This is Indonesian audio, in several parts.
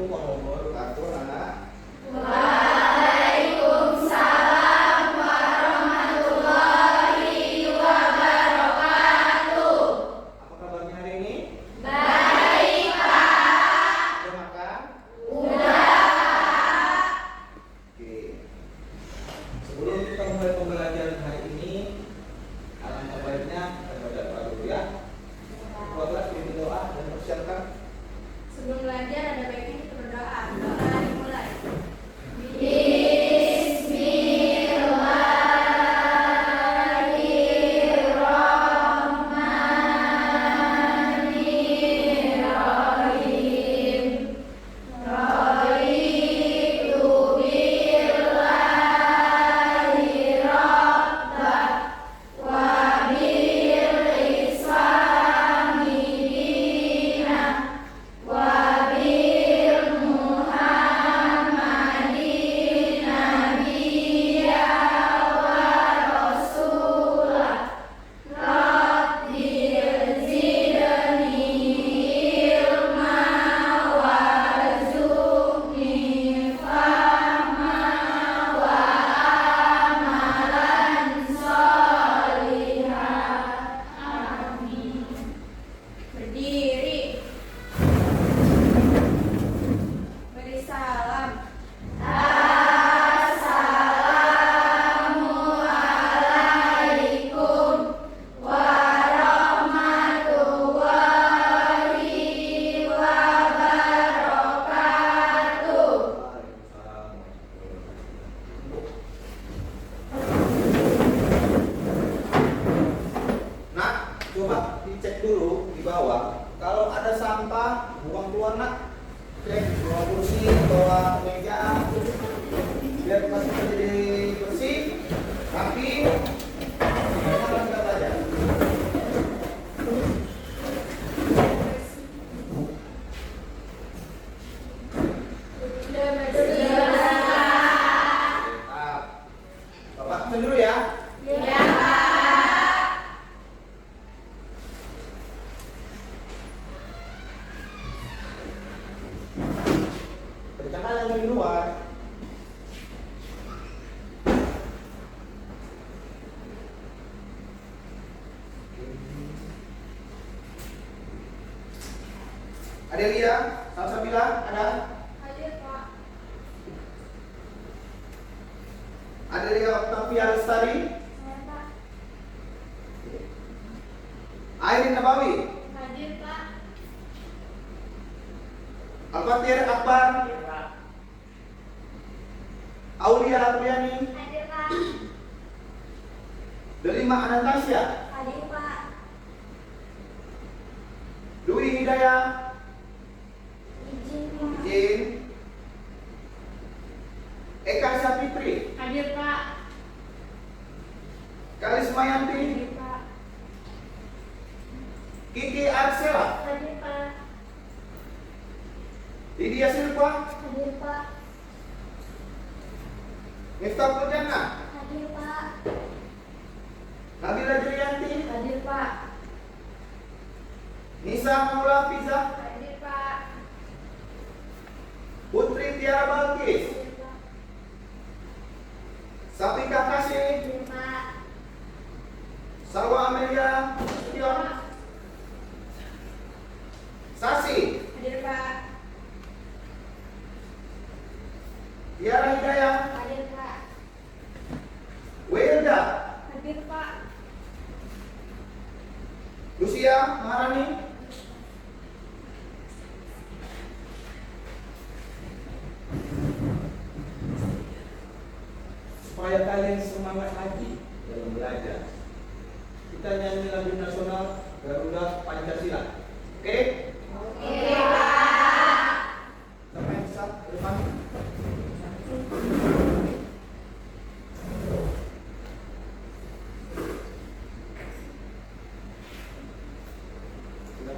Assalamualaikum warahmatullahi wabarakatuh. Anak. Waalaikumsalam warahmatullahi wabarakatuh. Apa kabarnya hari ini? Baik, Pak. Udah makan? Udah. Oke. Sebelum kita mulai pembelajaran hari ini, alangkah baiknya kita berdoa dulu ya. Buatlah pimpin doa dan persiapkan. Sebelum belajar ada baiknya kita berdoa. Doa dimulai. Bismillahirrahmanirrahim. Raditu billahi rabbah wa bil islami dinah wa bil muhammadin nabiyya wa rasulah. Rabbil zidni ilma warzuqni fahma wa amalan sholihan. Amin. Berdiri. Beri salam. Assalamualaikum warahmatullahi wabarakatuh. Nak, coba dicek dulu di bawah. Kalau ada sampah, buang keluar nak. Cek bawah kursi, bawah meja. Biar masih jadi bersih, rapi. Jangan kita belajar. Mantap. Bapak pesen dulu ya. Ya, Pak. Kerjakan yang di luar. Adelia, Salsabila, ada? Hadir, Pak. Adelia Octavia Lestari, Saya, Pak. Airin Nabawi, Hadir, Pak. Al-Fatir Akbar, Aulia Apriani, Hadir, Pak. Delima Anastasia, Hadir, Pak. Dwi Hidayah, Izin, Pak. Jin, Eka Sapitri, Hadir, Pak. Kalismayanti, Hadir, Pak. Kiki Arsela, Hadir, Pak. Lydia Silva, Hadir, Pak. Miftah Pujana, Hadir, Pak. Nabila Julianti, Hadir, Pak. Nisa Maula Fiza, Hadir, Pak. Putri Tiara Balkis, Hadir, Pak. Sapika Kasih, Hadir, Pak. Salwa Amelia Sution, Sasi, Hadir, Pak. Tiara Hidayah, Hadir, Pak. Wilda, Hadir, Pak. Lucia Maharani, supaya kalian semangat lagi dalam belajar. Kita nyanyi lagu nasional Garuda Pancasila. Oke? Oke, Pak. Siapa yang bisa? Irfan? Sudah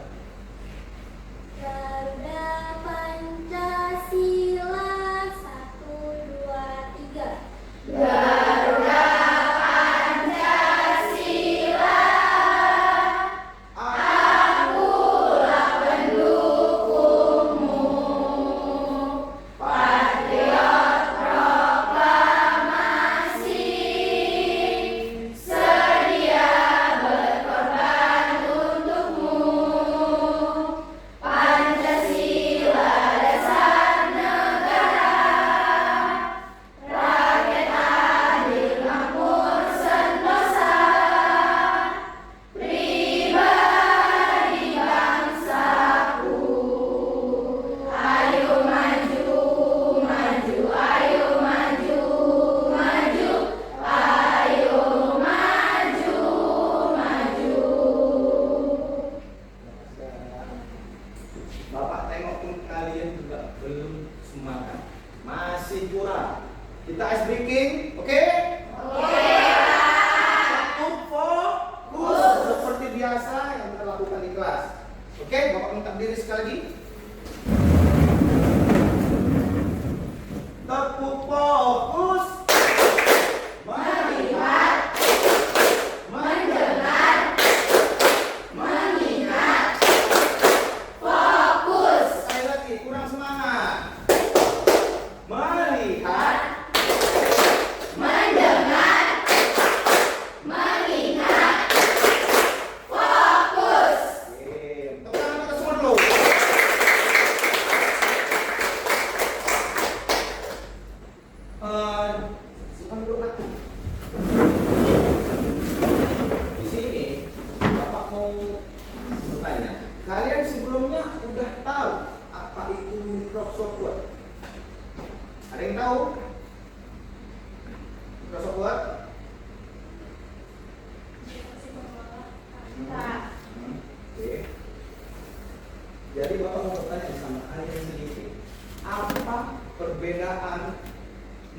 Jadi Bapak mau bertanya sama kalian sendiri, apa perbedaan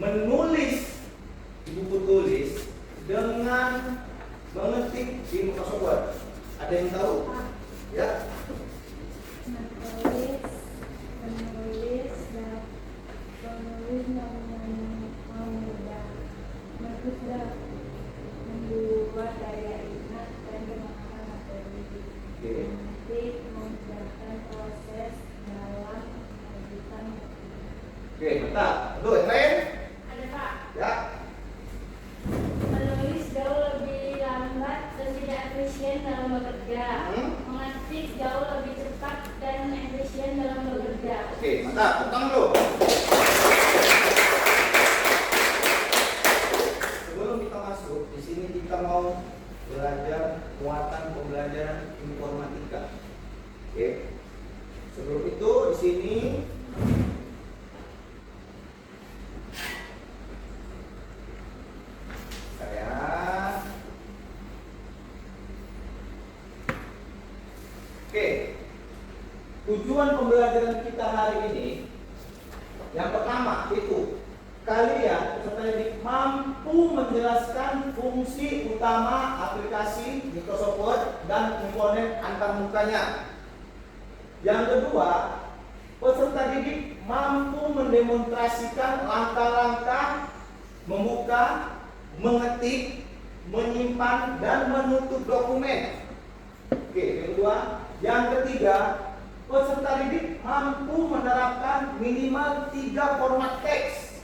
menulis di buku tulis dengan mengetik di Microsoft Word? Ada yang tahu? Ya. Menulis memudah membuat daya ingat dan mengenal materi. Oke. Mengetik memudahkan proses dalam mengajukan. Oke, bentar. Tuh, yang lain? Ada Pak. Ya. Menulis jauh lebih lambat dan tidak efisien dalam bekerja. Mengetik jauh lebih cepat dan efisien dalam bekerja. Oke, mantap. Tepuk tangan dulu. Sebelum kita masuk, di sini kita mau belajar muatan pembelajaran informatika. Oke. Sebelum itu di sini tujuan pembelajaran kita hari ini, yang pertama itu kalian peserta didik mampu menjelaskan fungsi utama aplikasi Microsoft Word dan komponen antarmukanya. Yang kedua, peserta didik mampu mendemonstrasikan langkah-langkah membuka, mengetik, menyimpan, dan menutup dokumen. Oke, yang kedua. Yang ketiga, peserta didik mampu menerapkan minimal 3 format teks,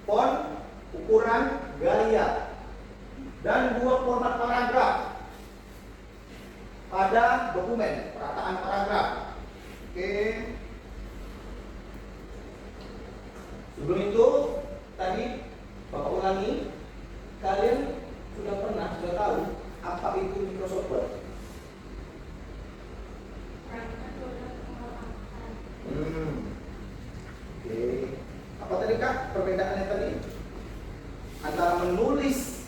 font, ukuran, gaya, dan 2 format paragraf pada dokumen, perataan paragraf. Oke. Sebelum itu, tadi Bapak ulangi, kalian sudah tahu apa itu Microsoft Word? Oke. Apa tadi Kak perbedaannya tadi? Antara menulis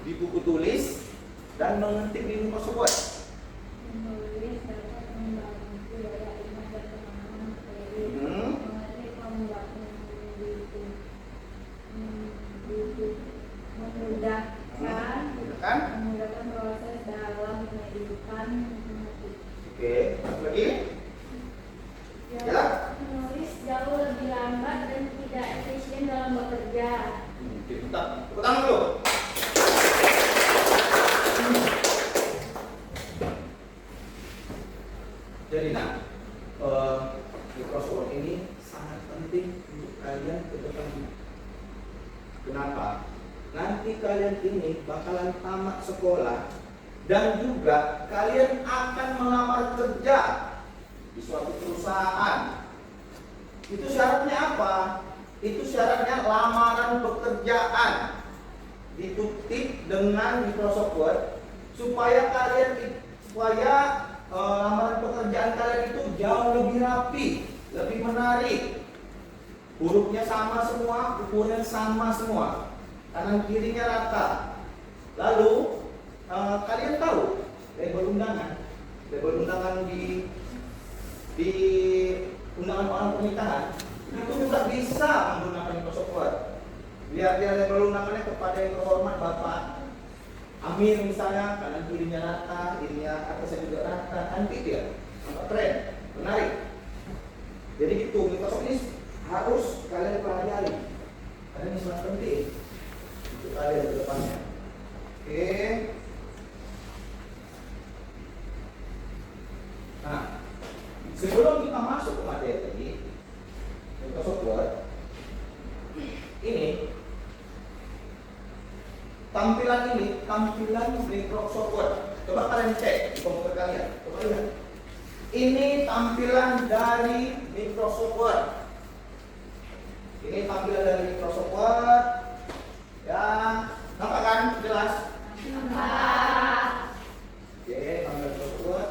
di buku tulis dan mengetik di Microsoft Word. Menulis dapat membantu daya ingat dan pemahaman materi. Mengetik membuat memudahkan proses dalam mengedukan mengetik. Oke, satu lagi. Ya. Menulis jauh lebih lambat dan tidak efisien dalam bekerja. Oke, bentar. Tepuk tangan dulu. Jadi Microsoft Word ini sangat penting untuk kalian ke depan. Kenapa? Nanti kalian ini bakalan tamat sekolah dan juga kalian akan melamar kerja di suatu perusahaan. Itu syaratnya apa? Itu syaratnya lamaran pekerjaan ditutik dengan Microsoft Word supaya lamaran pekerjaan kalian itu jauh lebih rapi, lebih menarik. Hurufnya sama semua, ukurannya sama semua, kanan kirinya rata. Lalu kalian tahu label undangan di undangan orang pernikahan itu juga bisa menggunakan Microsoft Word. Lihat dia label undangannya kepada yang terhormat Bapak Amir misalnya, kanan kirinya rata, kirinya atasnya juga rata, cantik dia, keren, menarik. Jadi gitu, Microsoft ini harus kalian pelajari karena ini sangat penting untuk kalian ke depannya. Oke. Nah, sebelum kita masuk ke materi Microsoft Word, ini tampilan Microsoft Word. Coba kalian cek di komputer kalian. Coba lihat. Ini tampilan dari Microsoft Word. Ini tampilan dari Microsoft Word. Ya, nampak kan? Jelas? Nampak. Oke, tampilan Microsoft Word.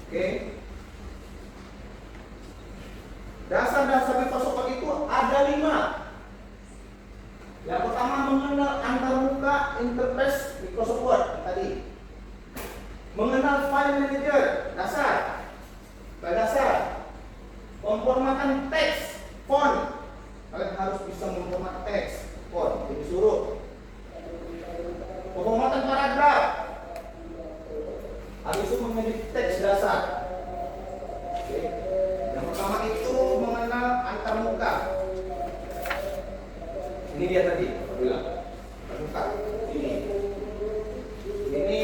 Oke. Dasar-dasar Microsoft Word itu ada 5. Yang pertama mengenal antarmuka interface Microsoft Word tadi. Mengenal file manager dasar. Pemformatan teks, font. Kalian harus bisa memformat teks, font, jadi suruh. Pemformatan paragraf. Habis itu mengedit teks dasar. Oke. Yang pertama itu mengenal antarmuka. Ini dia tadi, aku bilang. Antarmuka. Ini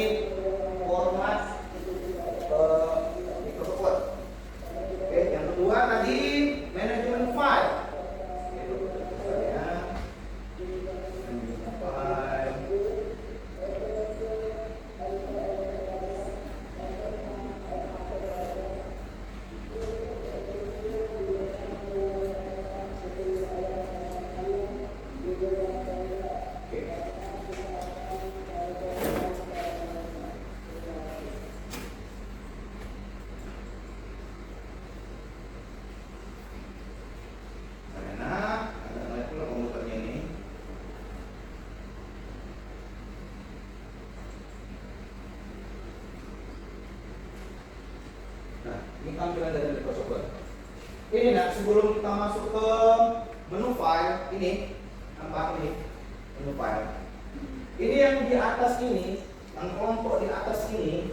format Microsoft Word. Oke, yang kedua tadi manajemen file. Ini tampilan dari Microsoft Word. Ini nak, sebelum kita masuk ke menu file, ini nampak ini menu file. Ini yang di atas ini, yang kelompok di atas ini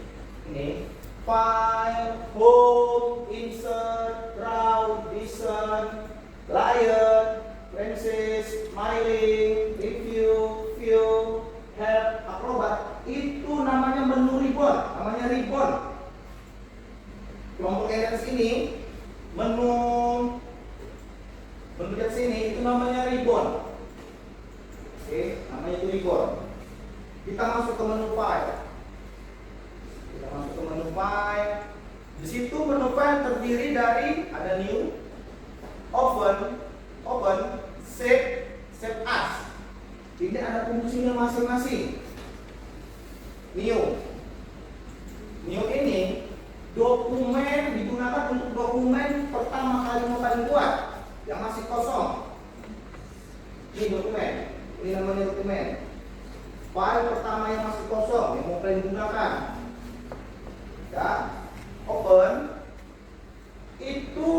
file, home, insert, browse, listen, layer, Francis, mailing, review, view, help, acrobat. Itu namanya menu ribbon, namanya ribbon. Kelompok yang di sini menu di sini itu namanya ribbon. Oke, namanya itu ribbon. Kita masuk ke menu file. Di situ menu file terdiri dari ada new, open, save as. Ini ada fungsinya masing-masing. New ini dokumen digunakan untuk dokumen pertama kali mau kalian buat yang masih kosong. Ini dokumen, ini namanya dokumen. File pertama yang masih kosong yang mau kalian gunakan. Ya, open itu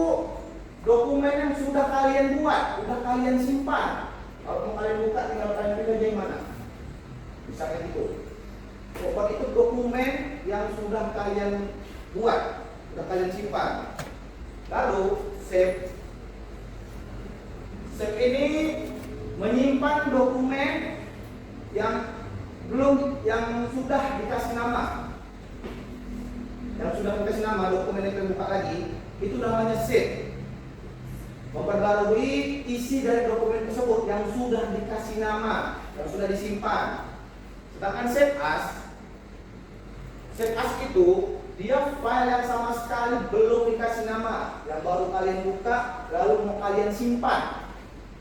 dokumen yang sudah kalian buat, sudah kalian simpan. Kalau mau kalian buka, tinggal kalian pilih aja yang mana. Misalnya itu. Open itu dokumen yang sudah kalian buat, sudah kalian simpan. Lalu save ini menyimpan dokumen yang sudah dikasih nama. Yang sudah dikasih nama, dokumen yang kita buka lagi, itu namanya save. Memperbarui isi dari dokumen tersebut yang sudah dikasih nama, yang sudah disimpan. Sedangkan save as itu dia file yang sama sekali belum dikasih nama, yang baru kalian buka lalu mau kalian simpan.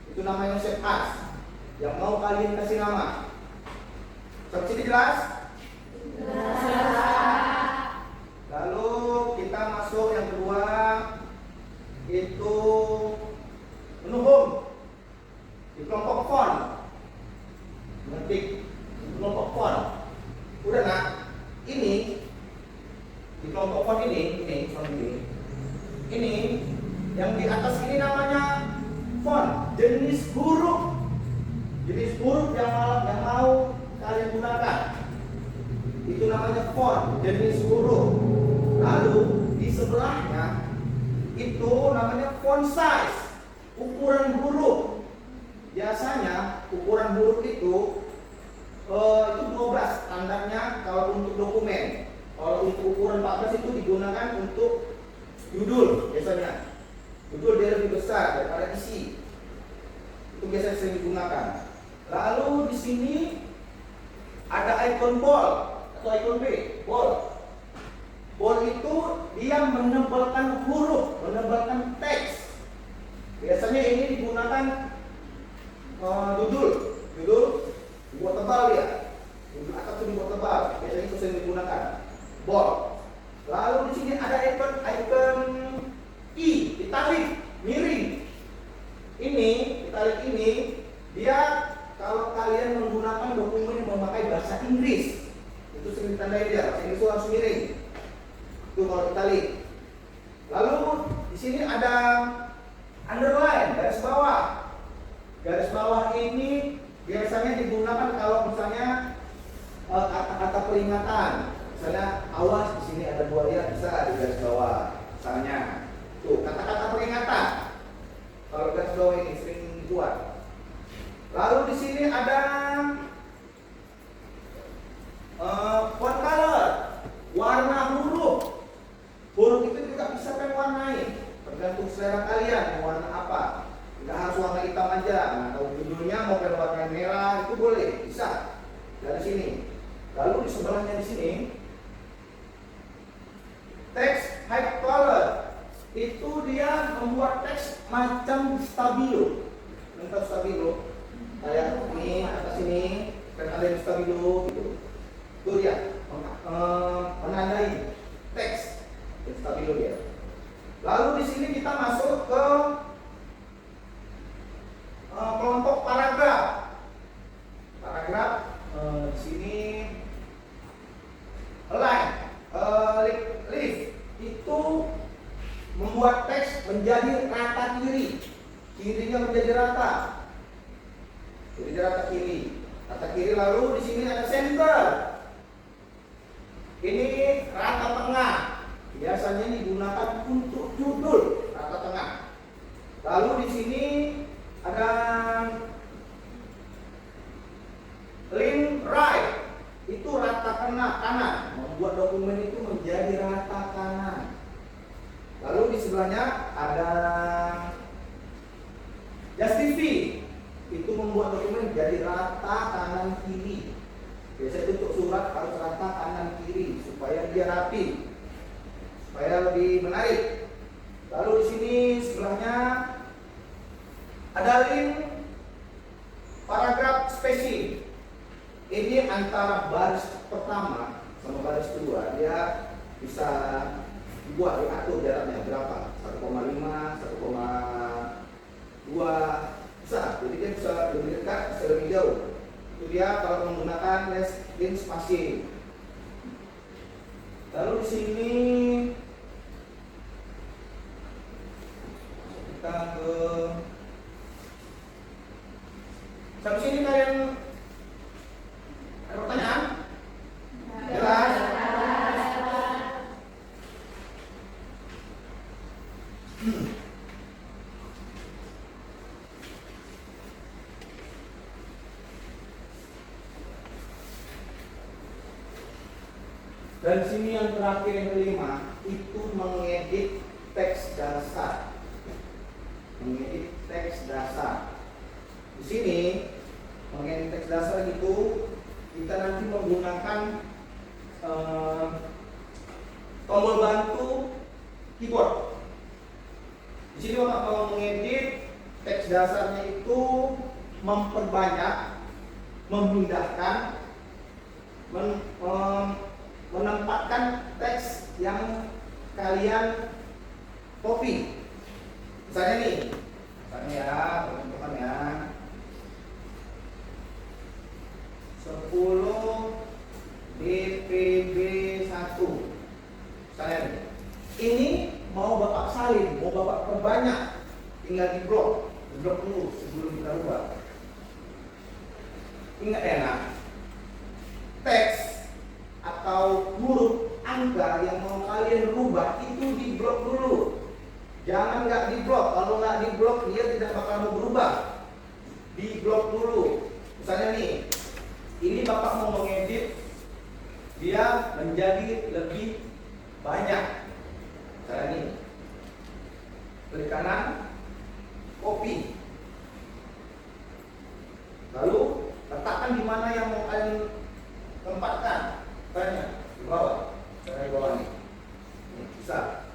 Itu namanya save as, yang mau kalian kasih nama. Sampai sini jelas? Lalu kita masuk yang kedua, itu menu home. Di kelompok font, ngetik kelompok font. Udah nak? Ini di kelompok font ini yang di atas ini namanya font, jenis huruf yang mau kalian gunakan. Itu namanya font, jenis huruf. Lalu di sebelahnya itu namanya font size, ukuran huruf. Biasanya ukuran huruf itu 12 standarnya kalau untuk dokumen. Kalau untuk ukuran 14 itu digunakan untuk judul biasanya. Judul dia lebih besar daripada isi. Itu biasanya sering digunakan. Lalu di sini ada icon bold atau icon B, bold. Bold itu dia menebalkan huruf, menebalkan teks. Biasanya ini digunakan judul dibuat tebal dia. Judul atas itu dibuat tebal. Biasanya itu sering digunakan. Bold. Lalu di sini ada icon I, italic, miring. Ini italic ini dia kalau kalian menggunakan dokumen yang memakai aja. Nah, kalau judulnya mau pakai warna merah itu boleh, bisa dari sini. Lalu di sebelahnya di sini teks high color itu dia membuat teks macam stabilo. Untuk stabilo kayak ini atas sini kan ada yang stabilo gitu. Itu dia menandai teks stabilo dia. Lalu di sini kita masuk ke kelompok paragraf. Paragraf di sini align, lift itu membuat teks menjadi rata kiri, kirinya menjadi rata, jadi rata kiri, lalu di sini ada center, ini rata tengah, biasanya digunakan untuk judul rata tengah. Lalu di sini ada lean right, itu rata kanan, membuat dokumen itu menjadi rata kanan. Lalu di sebelahnya ada justify, itu membuat dokumen menjadi rata kanan kiri. Biasanya untuk surat harus rata kanan kiri supaya dia rapi, supaya lebih menarik. Lalu di sini sebelahnya ada link paragraf spacing. Ini antara baris pertama sama baris kedua dia bisa dibuat, diatur jaraknya berapa, 1,5, 1,2 bisa. Jadi dia bisa lebih dekat, bisa lebih jauh. Itu dia kalau menggunakan link spacing. Lalu di sini kita ke sampai sini kalian ada pertanyaan? Jelas? Dan sini yang terakhir yang kelima itu mengedit teks dasar. Mengedit teks dasar. Di sini mengedit teks dasar itu kita nanti menggunakan tombol bantu keyboard. Di sini Bapak mau mengedit teks dasarnya itu memperbanyak, memudahkan, menempatkan teks yang kalian copy. Misalnya nih, contohnya ya, 10 DPB 1. Misalnya nih, ini mau Bapak salin, mau Bapak perbanyak, tinggal di blok dulu sebelum kita rubah. Ingat ya, nah, teks atau huruf angka yang mau kalian rubah itu di blok dulu. Jangan nggak di blok. Kalau nggak di blok dia tidak bakal mau berubah. Di blok dulu. Misalnya nih, ini Bapak mau mengedit dia menjadi lebih banyak. Misalnya nih, klik kanan, copy. Lalu letakkan di mana yang mau kalian tempatkan. Banyak di bawah, di bawah nih. Bisa.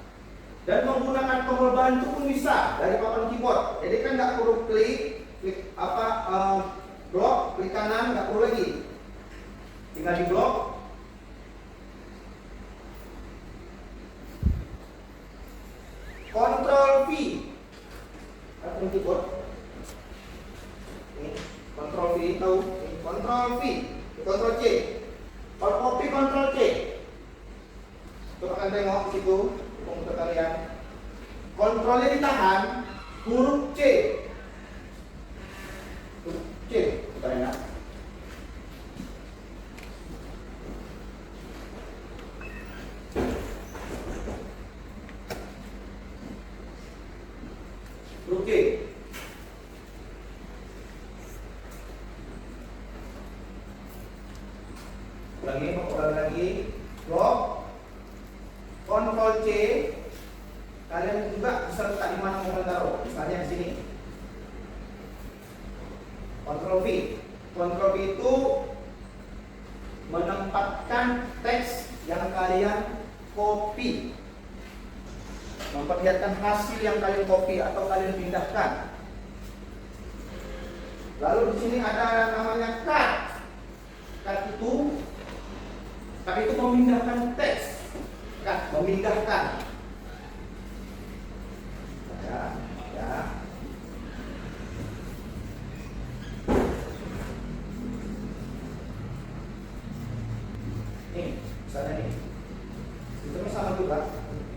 Dan menggunakan tombol bantu pun bisa dari papan keyboard. Jadi kan nggak perlu klik blok, klik kanan, nggak perlu lagi. Tinggal di blok. Ctrl V. Papan keyboard. Ini Ctrl V tahu? Ctrl V, Ctrl C. Kalau copy Ctrl C. Coba kalian tengok di situ komputer kalian. Kontrolnya ditahan, huruf C. Huruf C, kita enak. Huruf C. Lagi, blok, Ctrl C. Kalian juga bisa letak di mana mau kalian taruh. Misalnya di sini. Ctrl V. Ctrl V itu menempatkan teks yang kalian copy, memperlihatkan hasil yang kalian copy atau kalian pindahkan. Lalu di sini ada namanya cut. Cut itu memindahkan teks. Cut memindahkan. Ya. Nih, misalnya nih. Itu sama juga.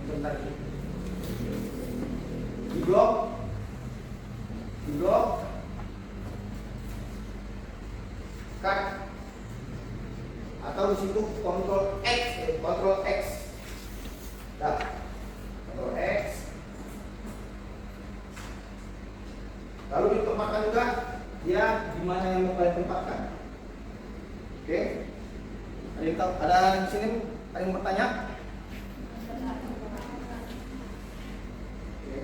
Bentar ini. Di blok. Cut. Atau di situ Ctrl X. Nah, Ctrl X. Lalu ditempatkan juga dia di mana yang mau kalian tempatkan. Oke. Ada di sini ada yang bertanya? Oke.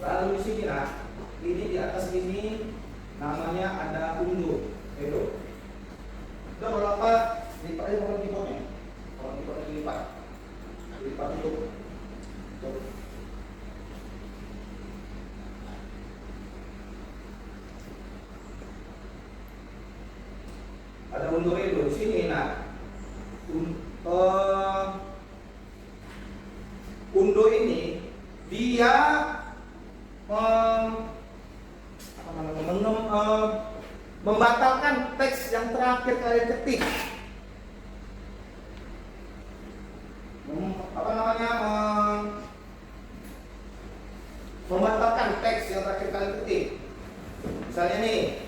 Lalu di sini ini di atas ini namanya ada undo. Itu. Udah berapa? Lipat aja kalau keyboardnya. Kalau keyboardnya dilipat. Lipat untuk ada undo itu di sini. Nah, undo ini dia membatalkan teks yang terakhir kalian ketik. Membatalkan teks yang terakhir kalian ketik. Misalnya nih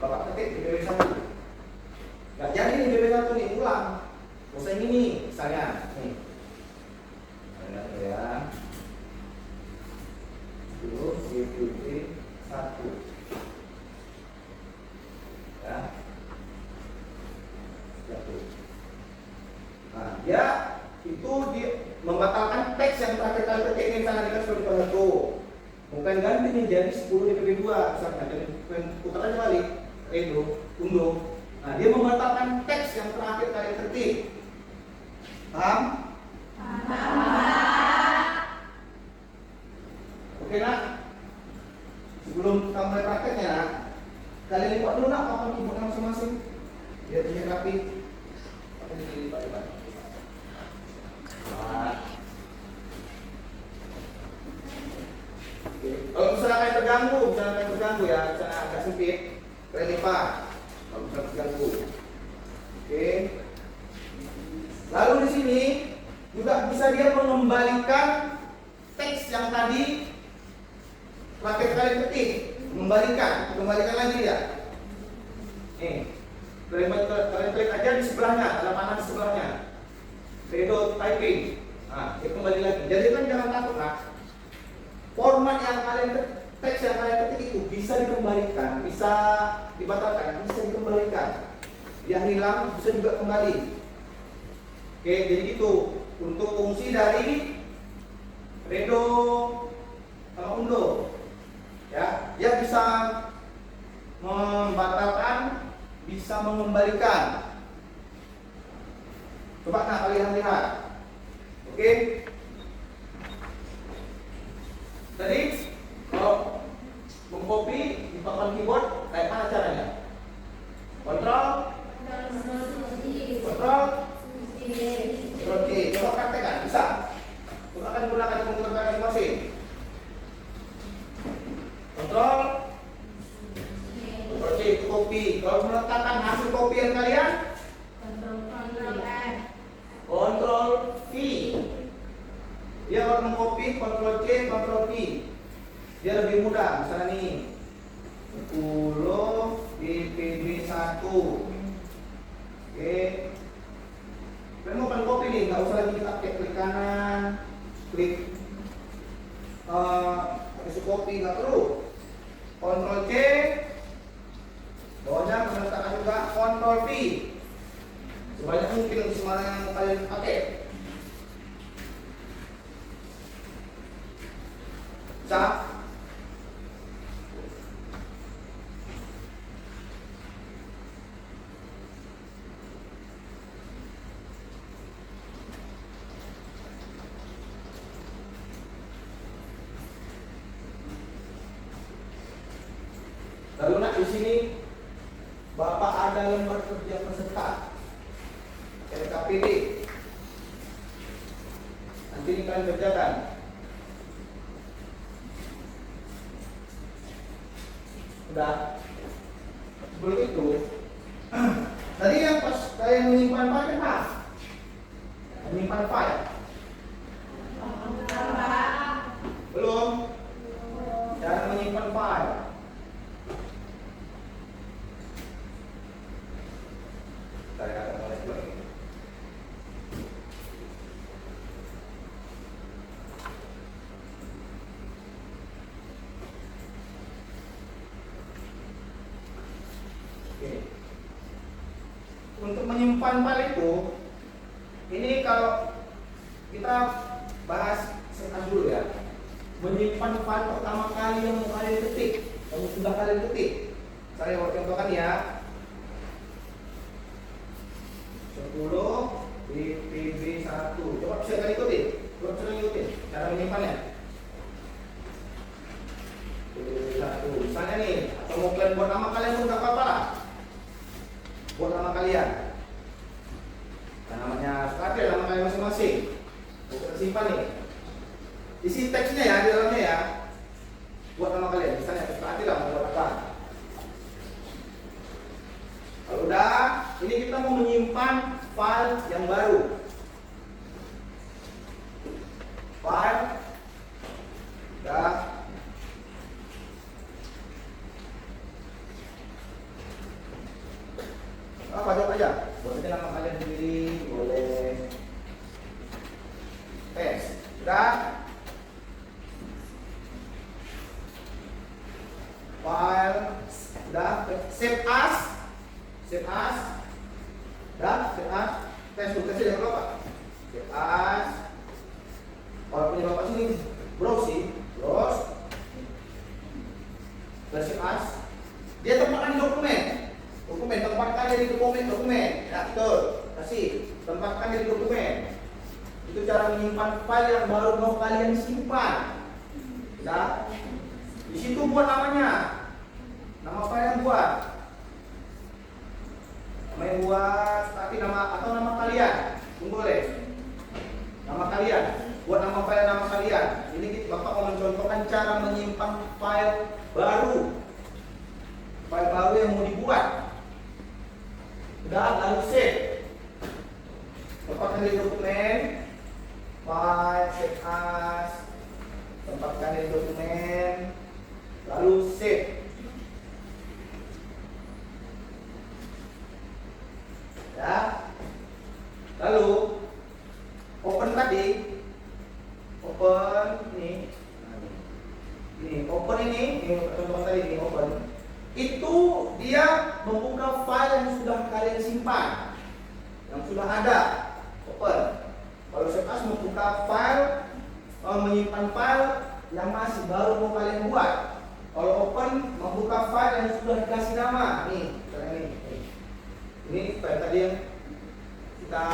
Bapak ketik di BB1. Gak jadi nih BB1 nih, ulang. Usah ini misalnya nih. Ya. Dulu BB1. Ya. Satu. Nah, dia itu membatalkan teks yang terakhir kali ketik ini misalnya dikasih seperti itu. Bukan ganti nih jadi 10 di BB2 misalnya, jadi putar aja balik. Undo. Nah, dia membatalkan teks yang terakhir kalian ketik. Paham? Oke nak? Sebelum kita mulai prakteknya nak, kalian lipat dulu nak papan keyboardnya masing-masing. Biar dia rapi. Pakai dilipat-lipat. Nah. Oke. Kalau misalnya kalian terganggu ya, misalnya agak sempit, kalian lipat. Kalau misalnya terganggu. Oke. Lalu di sini juga bisa dia mengembalikan teks yang tadi terakhir kalian ketik. Kembalikan lagi ya. Nih, kalian klik aja di sebelahnya, ada panah di sebelahnya. Itu typing. Nah, dia kembali lagi. Jadi kan jangan takut nak. Format yang teks yang kalian ketik itu bisa dikembalikan, bisa dibatalkan, bisa dikembalikan. Dia hilang, bisa juga kembali. Oke, jadi gitu. Untuk fungsi dari redo sama undo, ya, dia bisa membatalkan, bisa mengembalikan. Coba nah kalian lihat. Oke. Tadi kalau mengcopy di papan keyboard kayak mana caranya? Kontrol Ctrl C. Coba praktekkan, bisa. Coba akan gunakan komputer masing-masing. Ctrl C itu copy. Kalau meletakkan hasil kopian kalian, Ctrl V. Dia kalau mengcopy Ctrl C, Ctrl V. Dia lebih mudah. Misalnya nih 10 BPB1. Oke. Kalian mau kan copy nih, nggak usah lagi kita klik kanan, klik copy, nggak perlu. Ctrl C, bawahnya menetapkan juga Ctrl V. Sebanyak mungkin untuk semua yang mau kalian pakai. Bisa? Lalu nak di sini Bapak ada lembar kerja peserta LKPD. Nanti ini kalian kerjakan. Udah. Sebelum itu, tadi yang pas kalian menyimpan file kan apa? Menyimpan file. Belum. Cara menyimpan file. Saya akan mulai lagi. Oke. Untuk menyimpan file itu, ini kalau kita bahas sekarang dulu ya. Menyimpan file pertama kali yang mau kalian ketik, yang sudah kalian ketik. Saya mau contohkan ya. 10 BPB 1. Coba bisa kali ikutin. Coba bisa ikutin cara menyimpannya. BPB 1. Misalnya nih, atau mau kalian buat nama kalian pun gak apa-apa lah. Buat nama kalian. Nah, namanya seperti nama kalian masing-masing. Kita simpan nih. Isi teksnya ya di dalamnya ya. Buat nama kalian. Misalnya seperti lah mau buat apa. Kalau udah, ini kita mau menyimpan file yang baru. File udah. Apa jawab aja. Buat aja nama kalian sendiri, boleh. Udah. File udah. Save as. Save as. Dah, save as. Tes dulu, tesnya jangan lupa. Save as. Kalau punya bapak sini, browse. Save as. Dia tempatkan di dokumen. Tempatkan dia di dokumen. Ya, betul. Kasih. Tempatkan dia di dokumen. Itu cara menyimpan file yang baru mau kalian simpan. Dah. Di situ buat namanya. Nama file yang buat. Nama yang buat, tapi nama atau nama kalian pun boleh. Nama kalian, buat nama file nama kalian. Ini Bapak mau mencontohkan cara menyimpan file baru. File baru yang mau dibuat. Udah, lalu save. Tempatkan di dokumen. File, save as. Tempatkan di dokumen. Lalu save. Ya. Lalu open tadi, open ini, open ini contoh tadi ini open. Itu dia membuka file yang sudah kalian simpan, yang sudah ada. Open. Kalau save as membuka file, menyimpan file yang masih baru mau kalian buat. Kalau open membuka file yang sudah dikasih nama. Nih, ini. Ini file tadi yang kita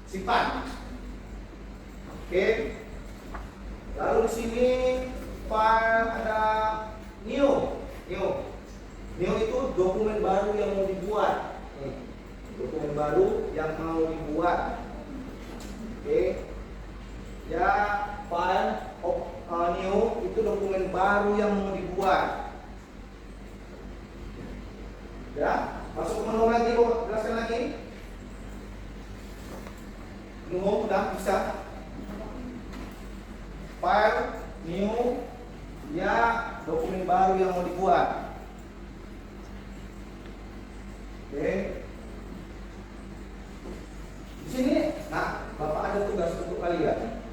simpan. Oke. Lalu di sini file ada new. New itu dokumen baru yang mau dibuat. Dokumen baru yang mau dibuat. Oke. Ya, file new itu dokumen baru yang mau dibuat. Ya. Masuk ke menu lagi, jelaskan lagi. Menu udah bisa. File, new, ya dokumen baru yang mau dibuat. Oke. Di sini, nah, Bapak ada tugas untuk kalian.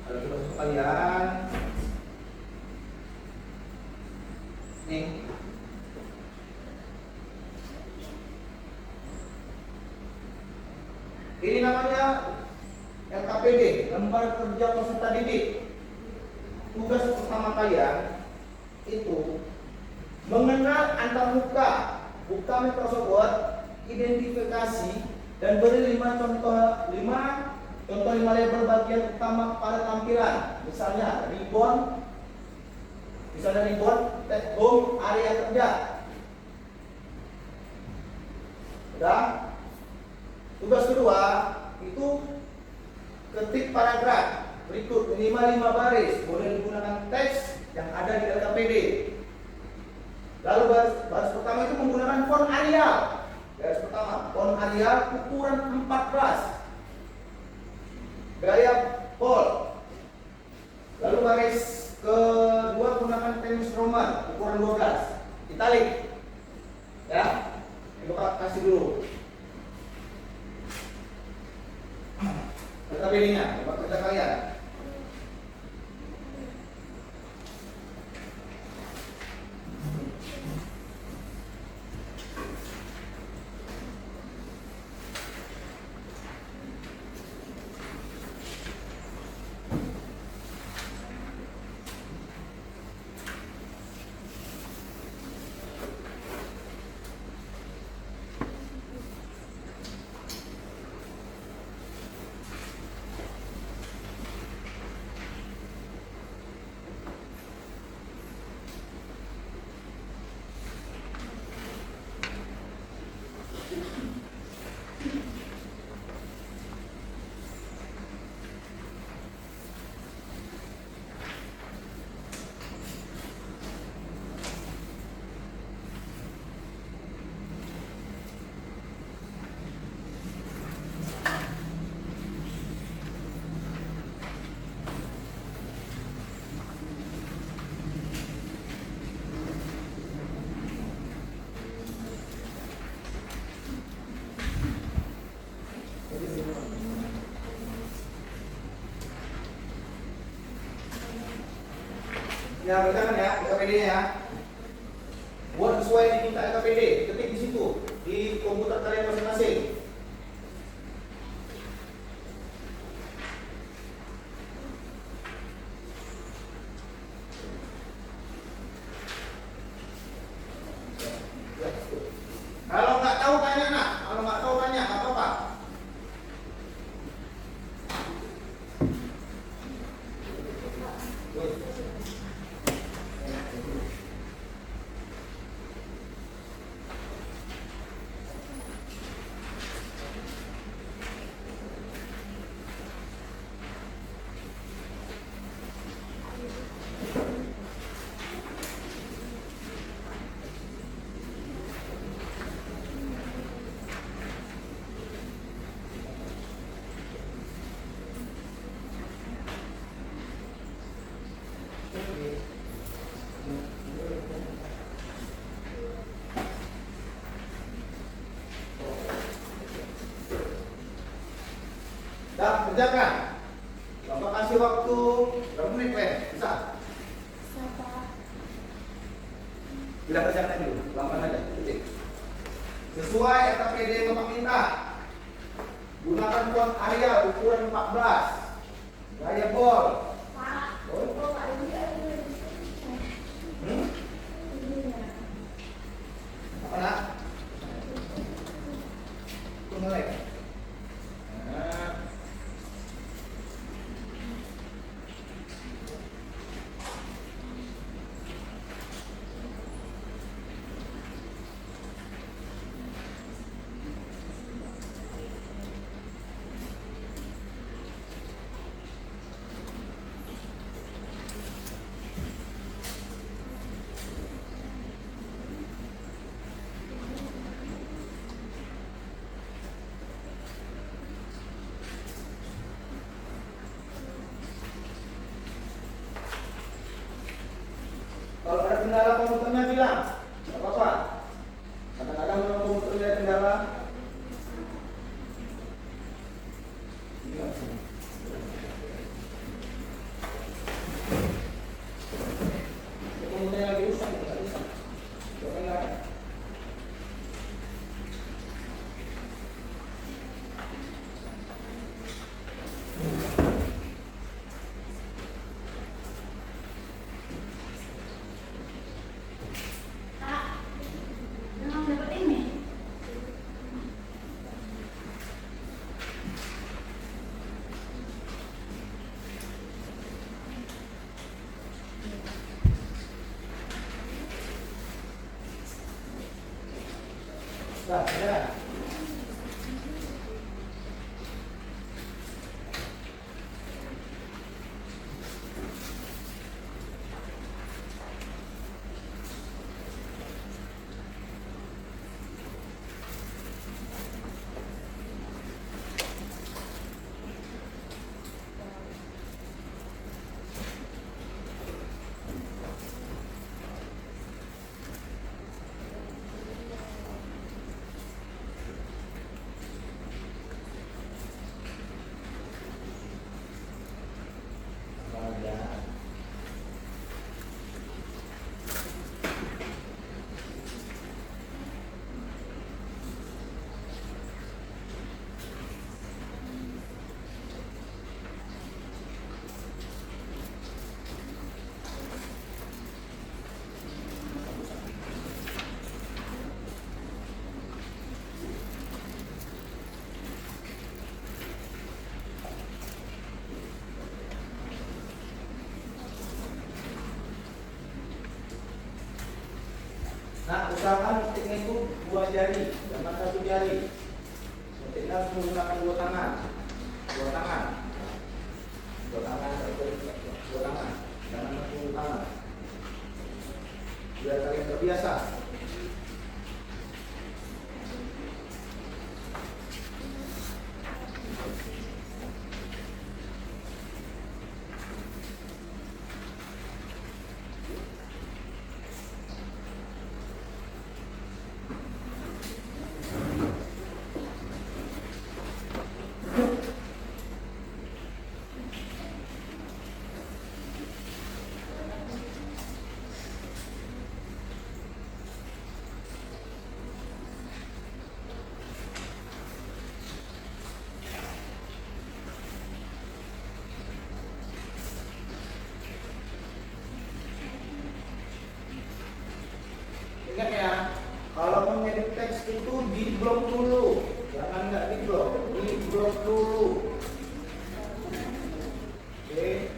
Ada tugas untuk kalian. Nih. Ini namanya LKPD LKPD, lembar kerja peserta didik. Tugas pertama kalian itu mengenal antarmuka, buka Microsoft Word, identifikasi dan beri 5 label bagian utama pada tampilan. Misalnya ribbon, tag home, area kerja. Udah? Tugas kedua itu ketik paragraf berikut minimal 5 baris, boleh digunakan teks yang ada di LKPD. Lalu baris pertama itu menggunakan font Arial. Baris pertama, font Arial ukuran 14, gaya bold. Lalu baris kedua gunakan Times Roman ukuran 12, italic. Ya, coba kasih dulu. LKPD-nya, coba kerja kalian. Ya, kerjakan ya LKPD-nya ya. Buat sesuai diminta LKPD, ketik di situ di komputer kalian masing-masing. Kalau nggak tahu tanya nak, kalau nggak tahu tanya nggak apa-apa. Dah, kerjakan. Bapak kasih waktu berapa menit, Len? Bisa? Tidak kerjakan dulu, lamban aja. Ketik. Sesuai LKPD yang Bapak minta. Gunakan font Arial ukuran 14. Gaya bold. Apa nak? Tunggu lagi. Dah, ya. Nah, usahakan ketiknya itu 2 jari, jangan 1 jari. Ketiknya harus menggunakan 2 tangan. 2 tangan. 2 tangan, 2 tangan. Jangan 1 tangan. Biar kalian terbiasa. Ingat ya, kalau mau ngedit teks itu di blok dulu, jangan nggak di blok dulu. Oke.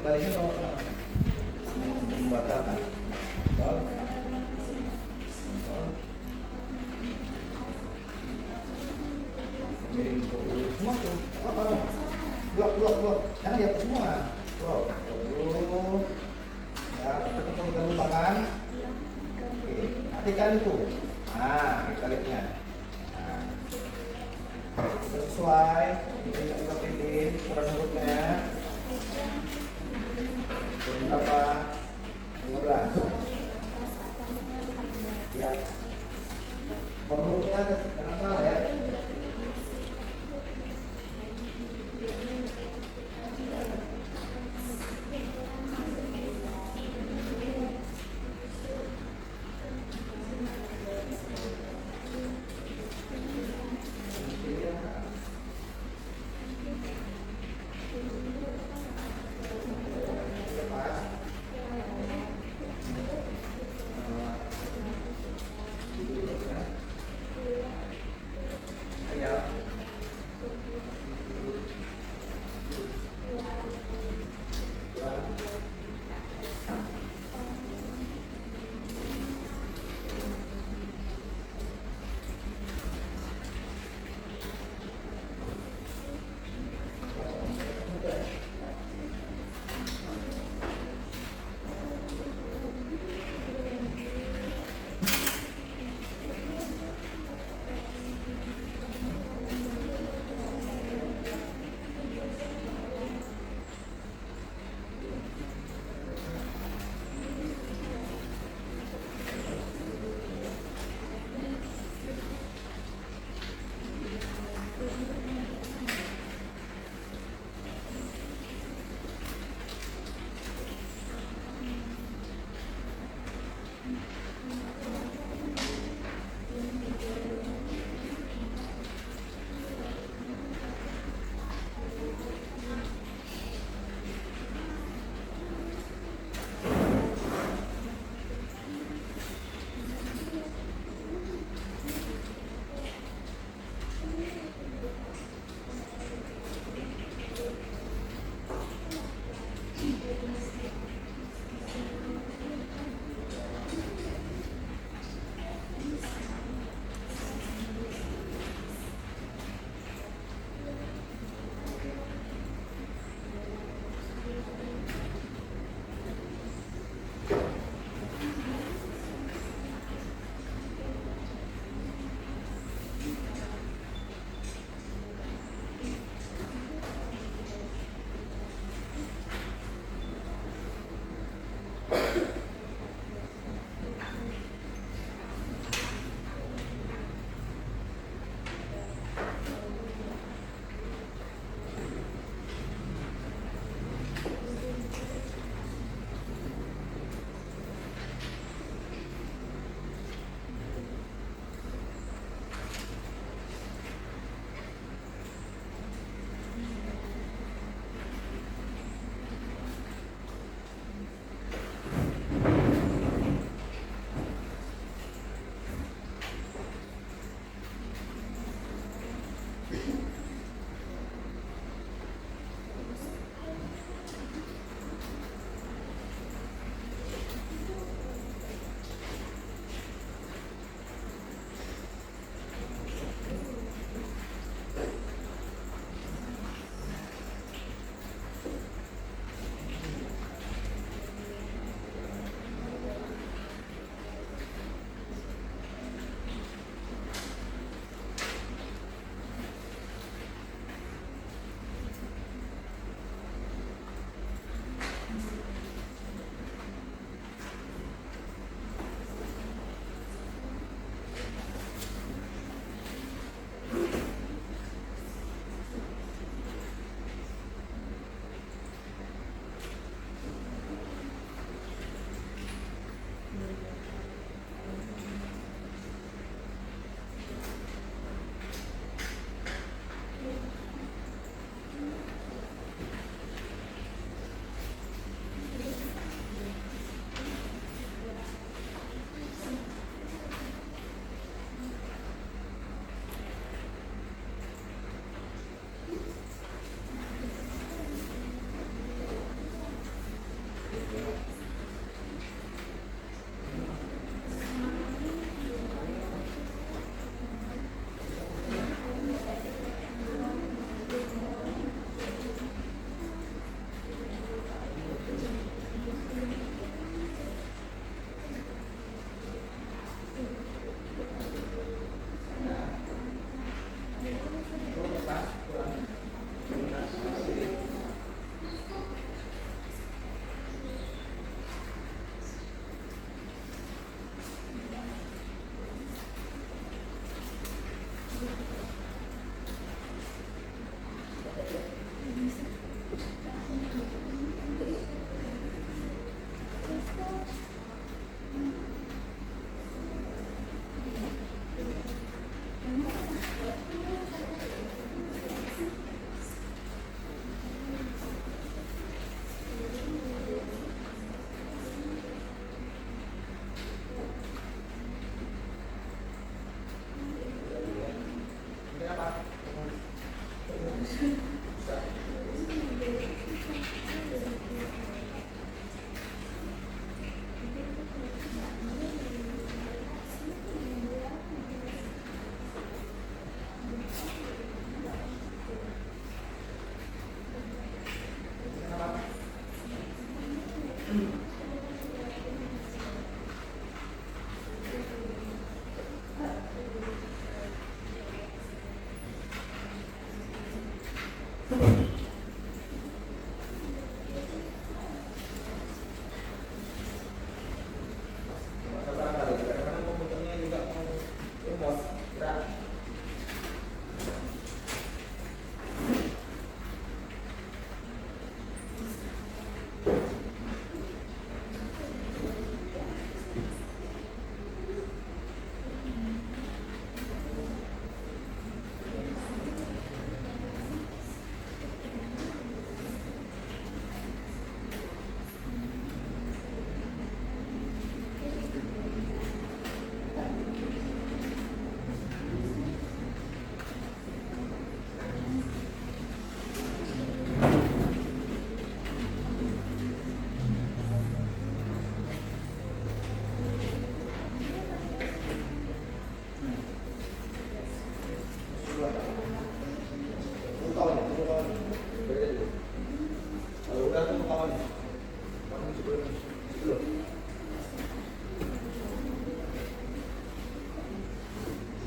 kembalinya kalau membatalkan. Semua tuh, blok, jangan lihat semua, blok dulu, ya, kita lupakan, oke, matikan itu, kita lihatnya, sesuai, ini kita pilih ukuran hurufnya, berapa, 15, ya, hurufnya jangan salah ya. Barangkali kadang-kadang komputernya juga mau remote gerak.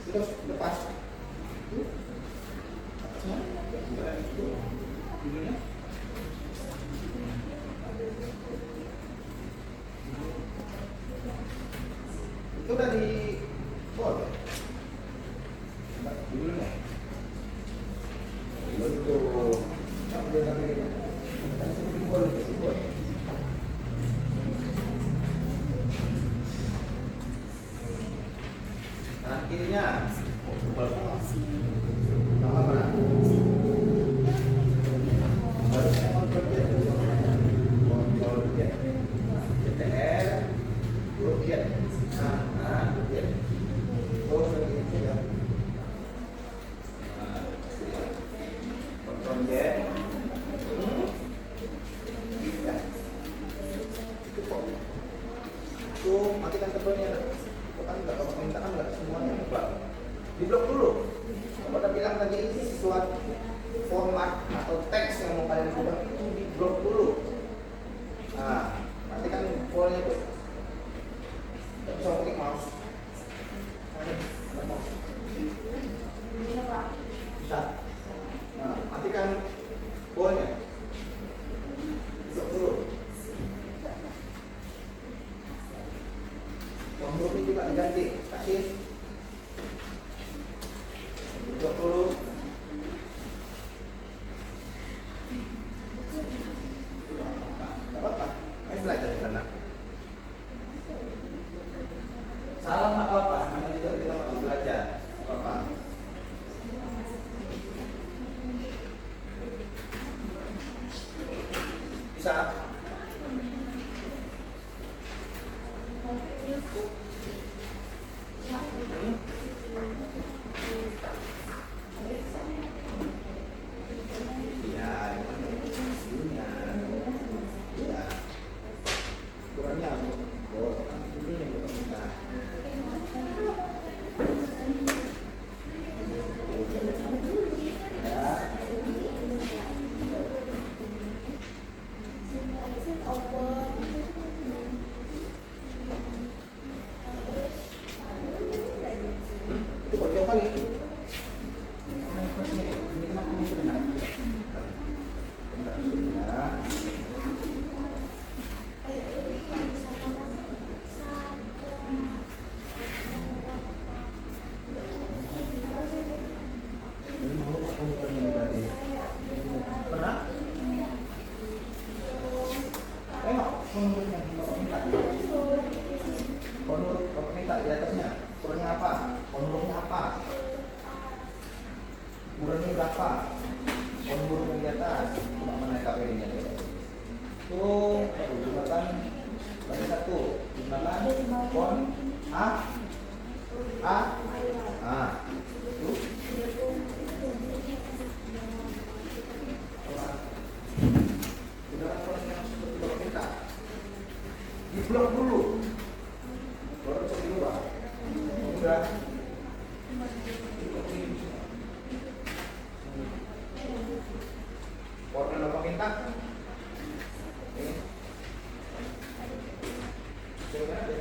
Terus lepas. Itu udah di bol. Judulnya. Itu sampai kanan kirinya. Nama mana? CTR, Rupiah. Rupiah. Oh, seperti ya. Kontrol J. Tuh, matikan tebelnya. Kan nggak kalau minta kan nggak semuanya ngeblok. Di blok dulu. Kalau udah bilang tadi ini sesuatu format atau teks yang mau kalian ubah itu di blok dulu. Nah, matikan polanya tuh. Nggak bisa klik mouse. Bisa. Nah, matikan polanya. Blok dulu. Huruf ini juga diganti, kasih blok dulu. Gak apa-apa, ayo belajar di sana. Salah nggak apa-apa, karena juga kita masih belajar. Gak apa-apa. Bisa. Ukurannya berapa? Konturnya di atas. Coba mana KPI-nya deh. Tuh, gunakan bagi satu. Gunakan kon A. Tuh. Gunakan kon yang seperti blok kita. Di blok dulu. Baru bisa diubah. Udah. Warna apa minta? Ini. Coba deh.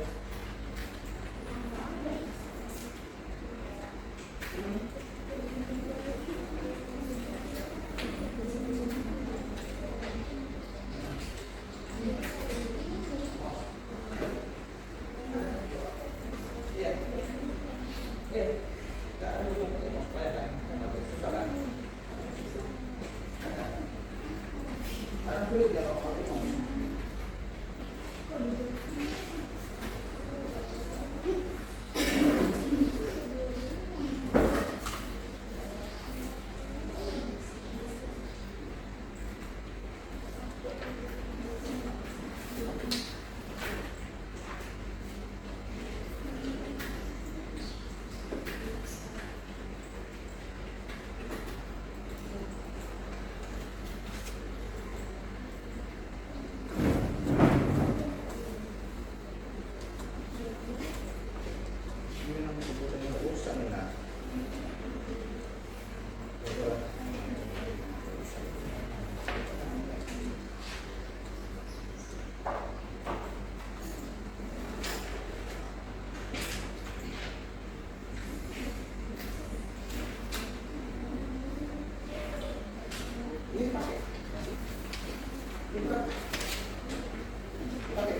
dulu ya kalau mau. Ini namanya komputernya nggak usah nih nak. Ini pakai. Ini bukan. Pakai.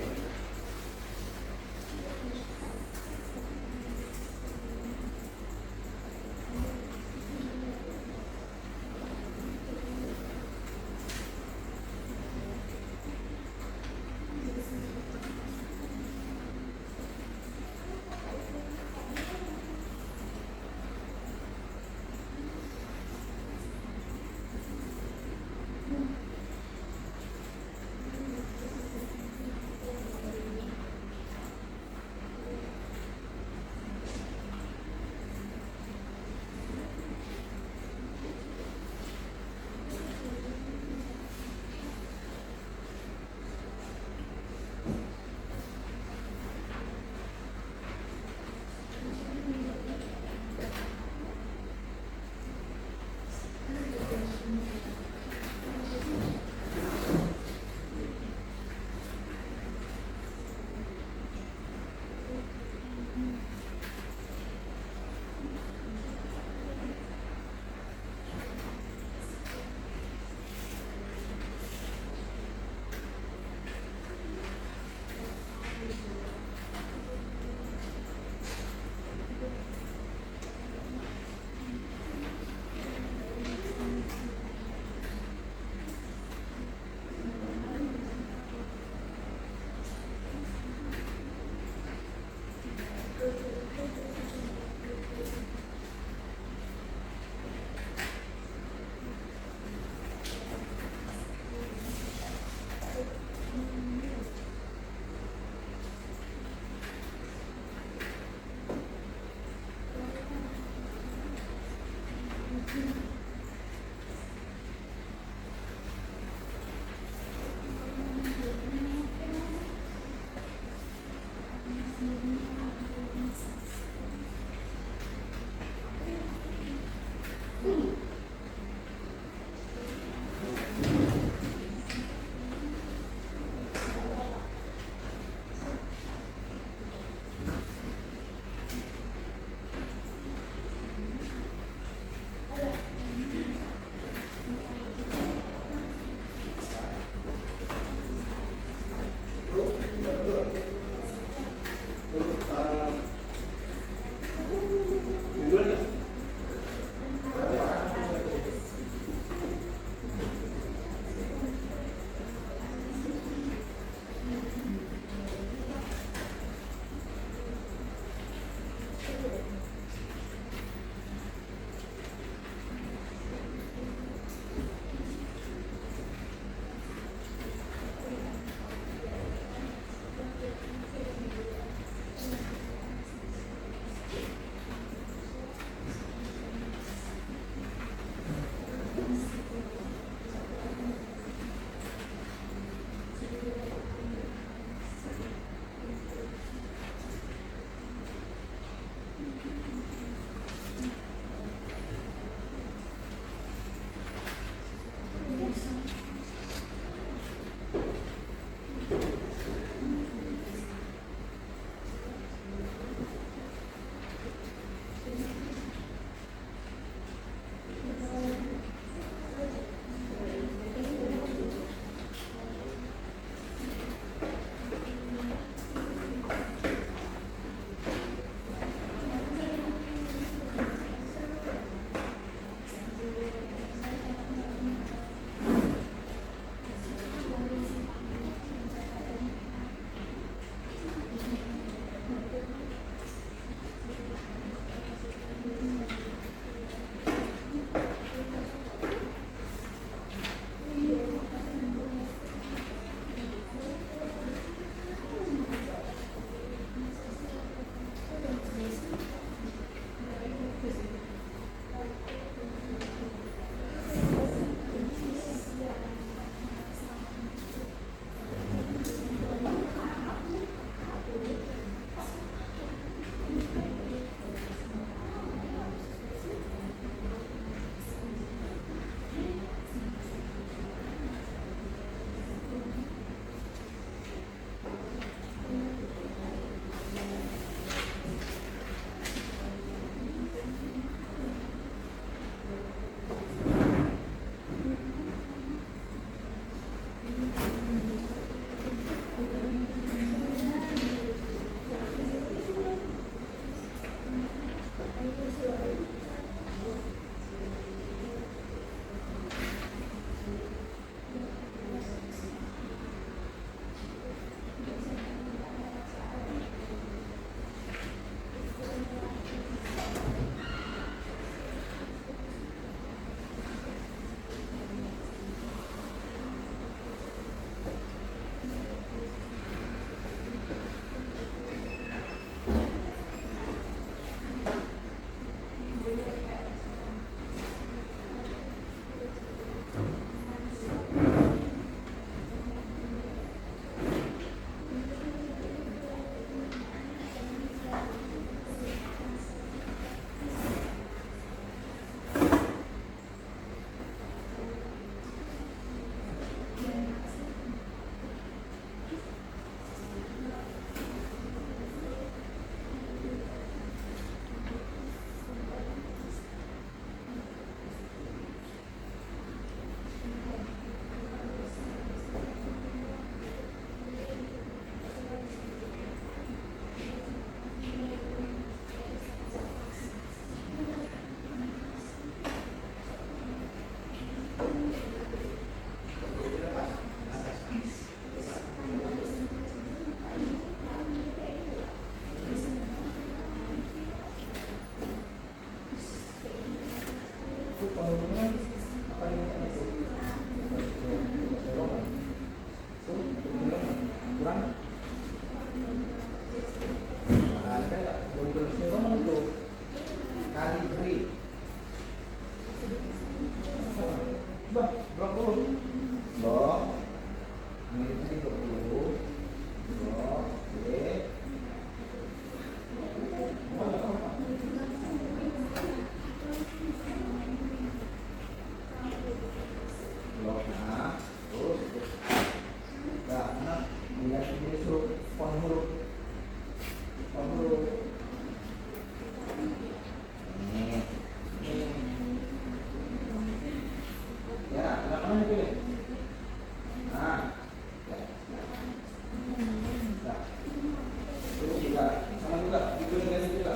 Coba, blok dulu. Blok. Ini blok dulu. Blok. Oke. Blok. Nah, terus. Nah, nah, ini suruh pon huruf. Pon huruf. Ya, kenapa dipilih? Nah, nah, itu juga sama juga, dipilih dengan itu juga.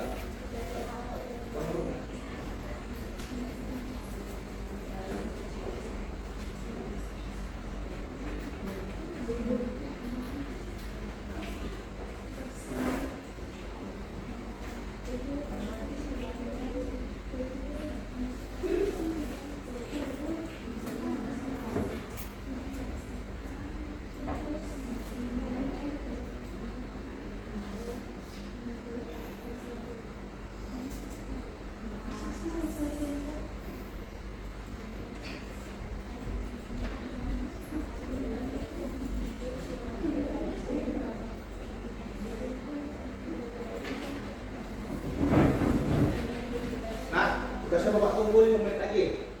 Tugasnya Bapak tunggu 5 menit lagi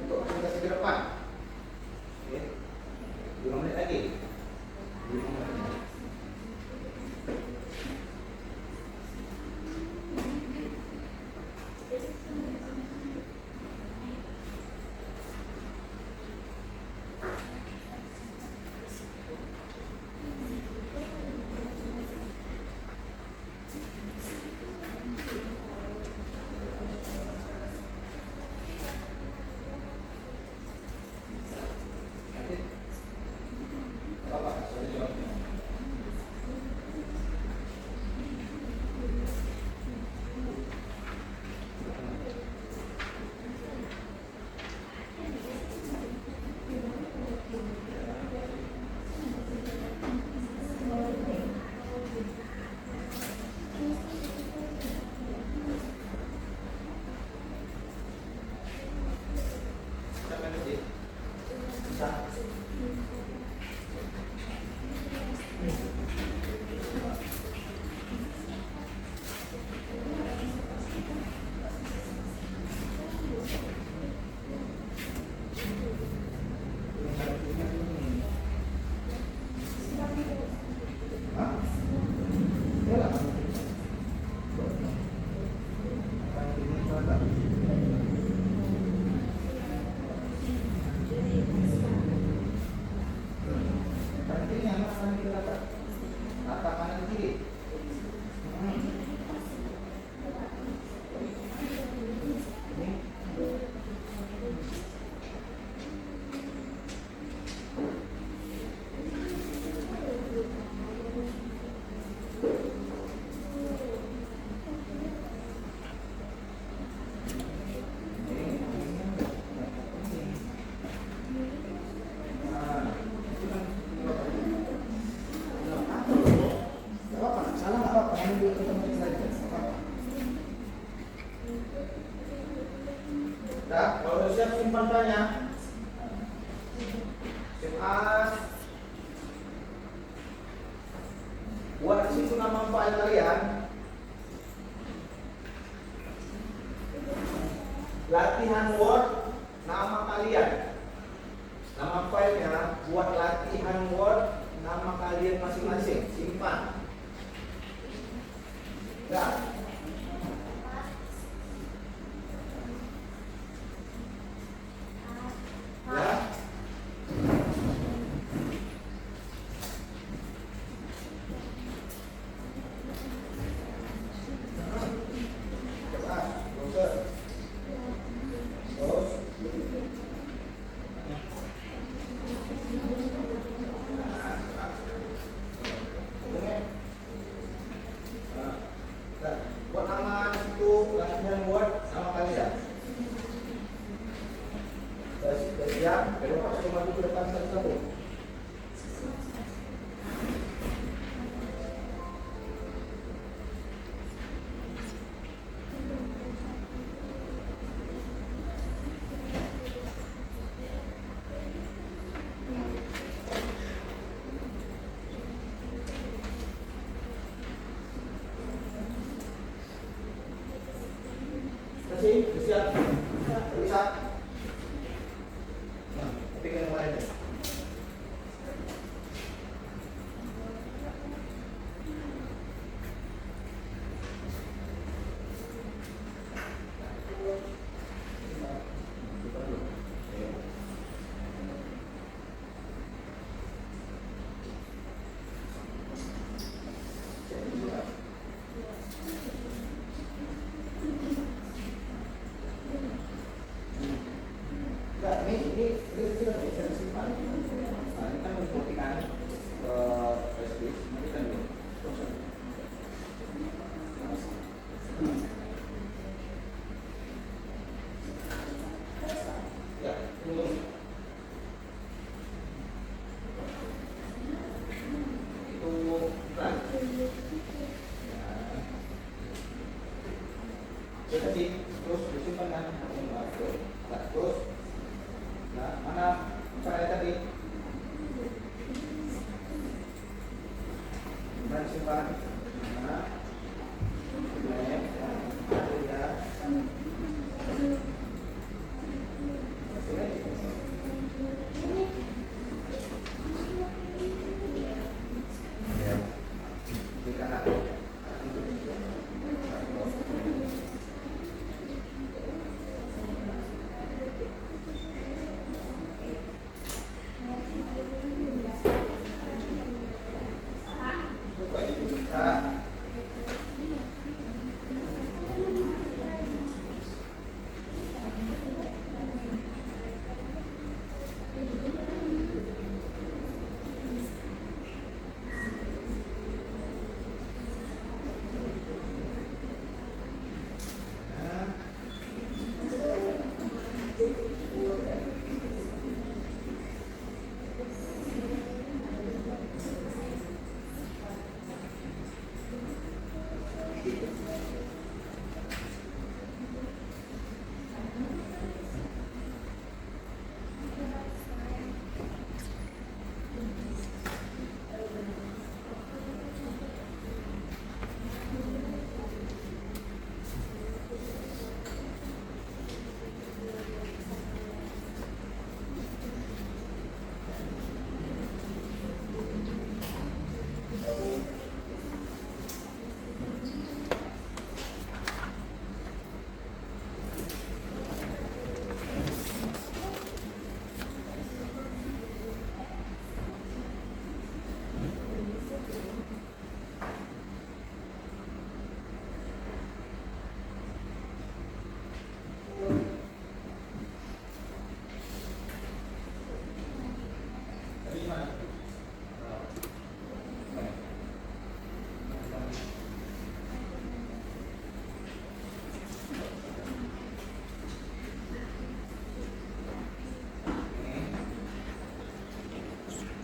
untuk presentasi ke depan. Oke. 5 menit lagi. 5 menit lagi. Nah, kalau sudah siap simpan filenya. Save as. Buat di situ nama file kalian. Latihan Word nama kalian. Nama filenya buat latihan Word nama kalian masing-masing. Simpan. Ya. Ya. Buat nama itu latihan Word sama kalian. Siap, kedua cuma maju ke depan satu-satu.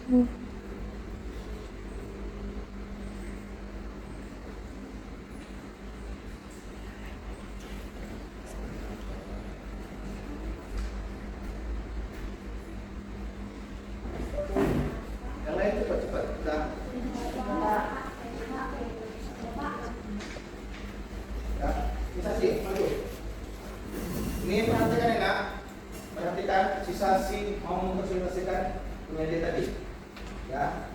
Yang lain cepat-cepat. Nah. Ya, bisa sih, maju. Ini perhatikan ya nak. Perhatikan sisa si mau mempresentasikan media tadi. Ya.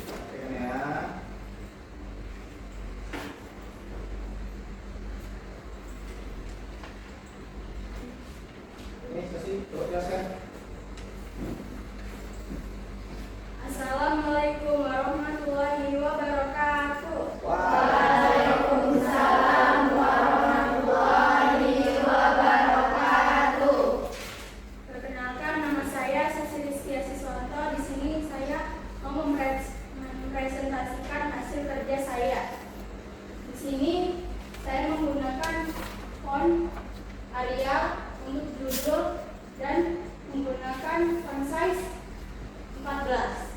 Perhatikan ya. Ini kasih, coba jelaskan. Assalamualaikum warahmatullahi wabarakatuh. Waalaikumsalam warahmatullahi wabarakatuh. Perkenalkan, nama saya Sasi Rizky Asiswanto. Di sini saya mau mempresentasikan hasil kerja saya. Di sini saya menggunakan font Arial untuk judul dan menggunakan font size 14.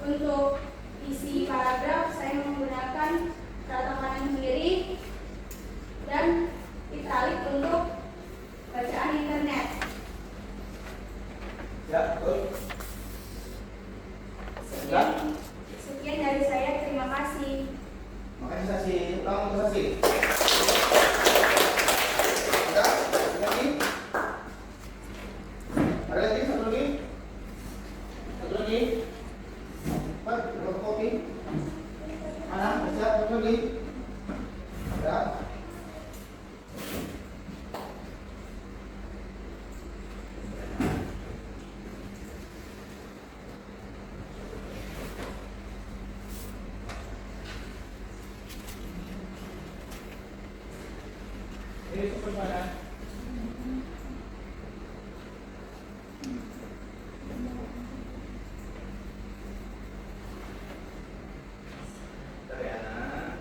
Untuk isi paragraf saya menggunakan tata kanan kiri dan italik untuk bacaan internet. Ya, betul. Sekian dari saya, terima kasih. Makasih Sasi, ulang untuk Sasi. Ada? Ada lagi? Ada lagi? Satu lagi? Satu lagi? Pak, berapa kopi? Mana? Bisa? Satu lagi? Ada? Ini super mana? Dari anak.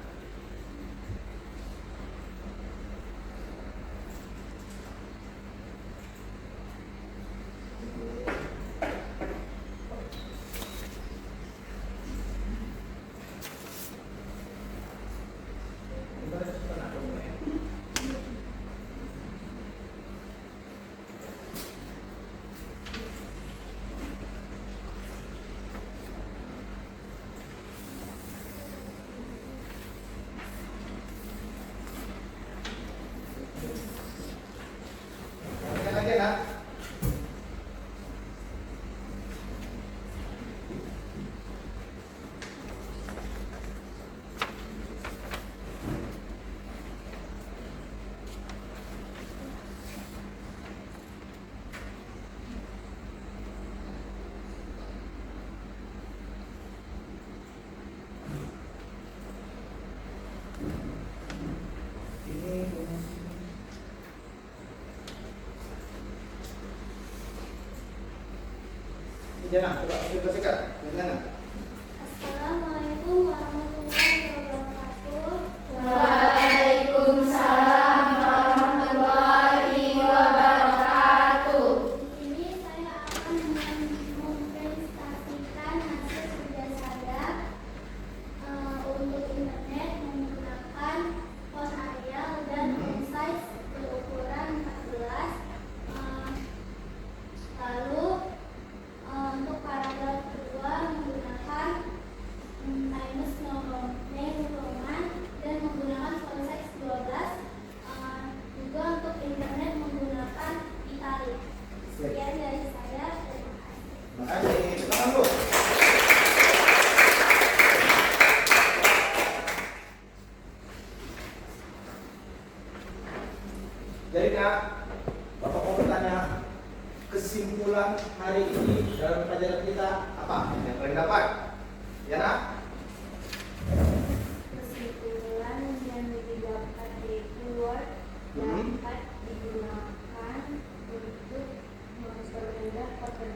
Perhatikan lagi nak. Jangan, coba presentasikan. Jangan. Assalamualaikum warahmatullahi wabarakatuh. Waalaikumsalam warahmatullahi wabarakatuh. Di sini saya akan mempresentasikan hasil kerja saya untuk internet menggunakan font Arial dan font size berukuran 14. Lalu untuk paragraf kedua menggunakan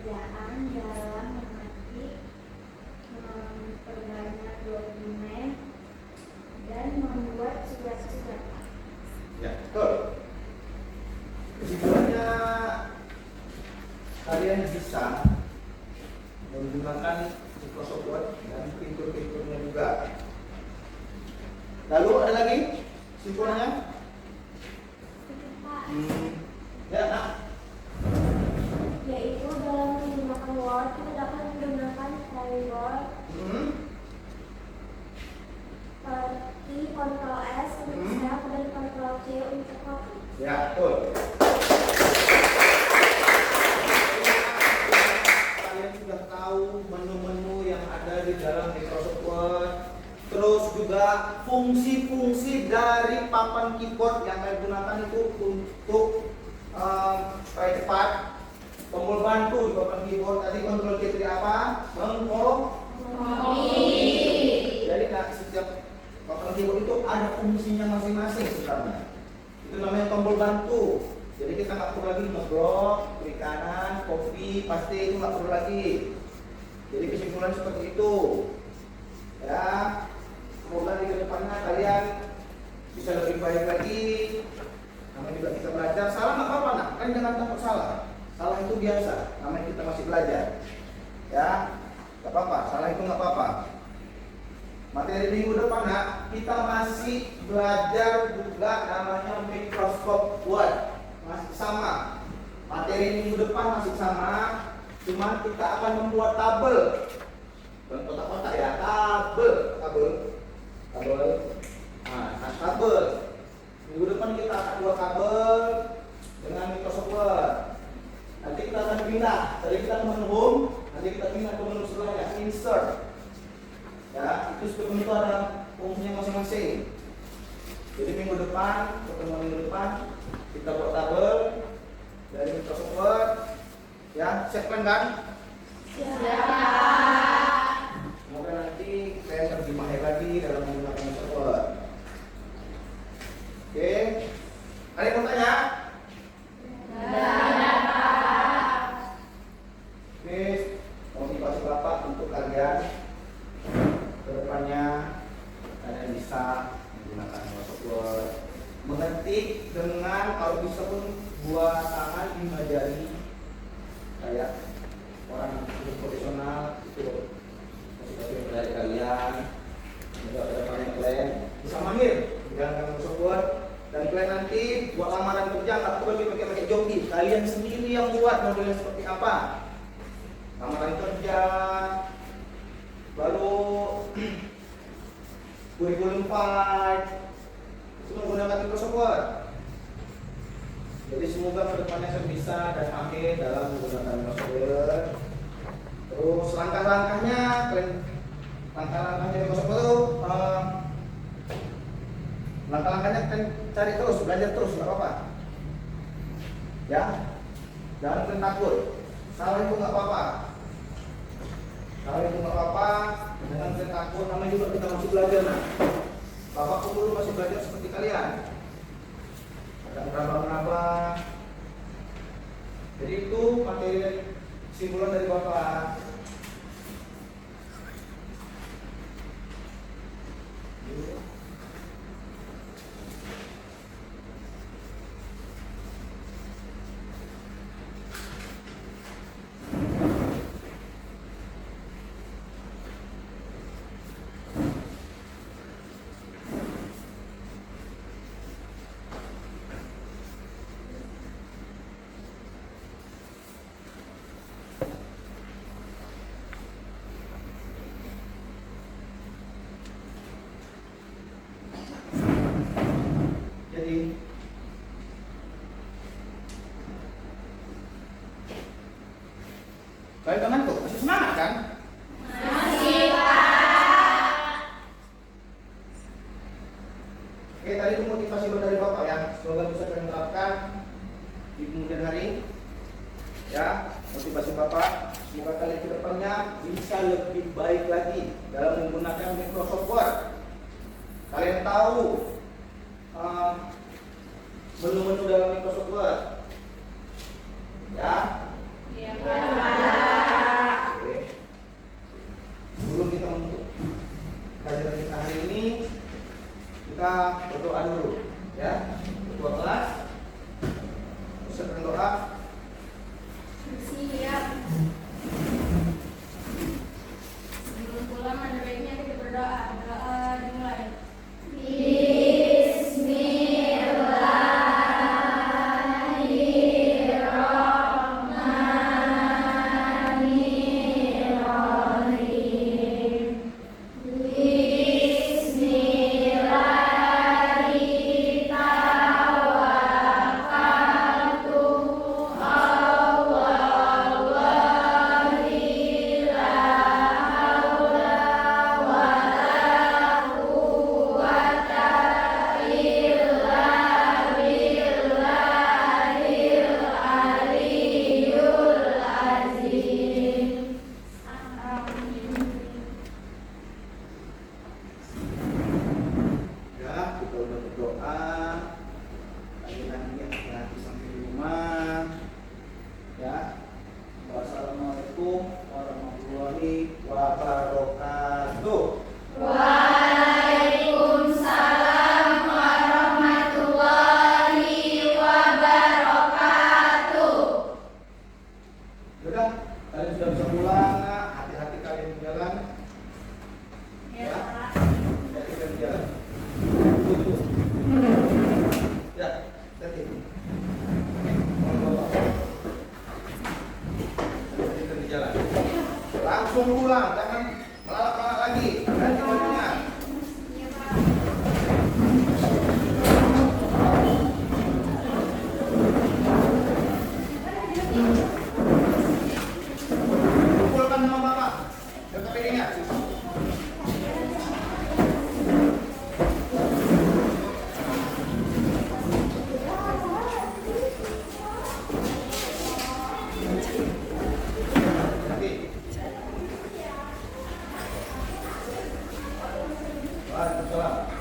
pekerjaan dalam mengetik, memperbanyak dokumen, dan membuat surat-surat. Ya, betul. Kesimpulannya kalian bisa menggunakan Microsoft Word dan fitur-fiturnya juga. Lalu ada lagi kesimpulannya? Ya, nah. Yaitu dalam menggunakan Word kita dapat menggunakan Word seperti Ctrl S untuk save dan Ctrl C untuk copy. Ya, betul. Kalian sudah tahu menu-menu yang ada di dalam Microsoft Word. Terus juga fungsi-fungsi dari papan keyboard yang kalian gunakan itu untuk supaya cepat. Tombol bantu di papan keyboard tadi Ctrl K apa? Jadi setiap papan keyboard itu ada fungsinya masing-masing sebenarnya. Itu namanya tombol bantu. Jadi kita nggak perlu lagi ngeblok, klik kanan, copy, paste itu nggak perlu lagi. Jadi kesimpulan seperti itu. Ya, semoga di kedepannya kalian bisa lebih baik lagi. Namanya juga kita belajar. Salah nggak apa-apa, nak. Kan jangan takut salah. Salah itu biasa. Namanya kita masih belajar. Ya, nggak apa-apa. Salah itu nggak apa-apa. Materi minggu depan, nak, kita masih belajar juga namanya Microsoft Word. Masih sama. Materi minggu depan masih sama. Cuma kita akan membuat tabel. Bukan kotak-kotak ya, tabel. Nah, tabel. Minggu depan kita akan buat tabel dengan Microsoft Word. Nanti kita akan pindah. Tadi kita ke menu home, nanti kita pindah ke menu sebelahnya, insert. Ya, itu setiap menu ada fungsinya masing-masing. Jadi minggu depan, pertemuan minggu depan, kita buat tabel dari Microsoft Word. Ya, siap kan? Semoga nanti kalian lebih mahir lagi dalam menggunakan Microsoft Word. Oke, ada yang mau tanya? Oke, motivasi Bapak untuk kalian kedepannya kalian bisa menggunakan Microsoft Word, mengetik dengan kalau bisa pun dua tangan 5 jari kayak orang profesional itu. Motivasi dari kalian juga kedepannya kalian bisa mahir menggunakan Microsoft Word. Dan kalian nanti buat lamaran kerja nggak perlu pakai joki, kalian sendiri yang buat modelnya seperti apa. Lamaran kerja, baru kurikulum 5 itu menggunakan Microsoft Word. Jadi semoga kedepannya saya bisa dan mahir dalam menggunakan Microsoft Word. Terus langkah-langkahnya Microsoft Word itu langkah-langkahnya kan cari terus, belajar terus, nggak apa-apa. Ya, jangan kalian takut. Salah itu nggak apa-apa. Salah itu nggak apa-apa. Jangan kalian takut. Namanya juga kita masih belajar. Nah, Bapak dulu masih belajar seperti kalian. Ada menambah-menambah. Jadi itu materi kesimpulan dari Bapak. Jadi kalian kan tuh masih semangat kan? Masih, Pak. Oke, tadi itu motivasi dari Bapak ya. Semoga bisa kalian terapkan di kemudian hari. Ya, motivasi Bapak. Semoga kalian ke depannya bisa lebih baik lagi dalam menggunakan Microsoft Word. Kalian tahu menu-menu dalam Microsoft Word. Ya. Ya, Oke. Sebelum kita untuk kajian kita hari ini, kita berdoa dulu, ya. Ketua kelas, usahakan doa. siap. Sebelum pulang ada baiknya kita berdoa. Doa dimulai. Ya, kita udah berdoa. Lagi hati-hati sampai di rumah. Ya. Wassalamualaikum warahmatullahi wabarakatuh. Waalaikumsalam warahmatullahi wabarakatuh. Sudah, kalian sudah bisa pulang. Nah, hati-hati kalian di jalan. Ya, Pak. Hati-hati kalian di jalan. Tutup. Ya, hati. Hati-hati kalian di jalan. Langsung pulang, jangan melalak-lalak lagi. Ganti bajunya. Ya, Pak. Kumpulkan sama bapak. Dekat piringnya. Nanti. Waalaikumsalam.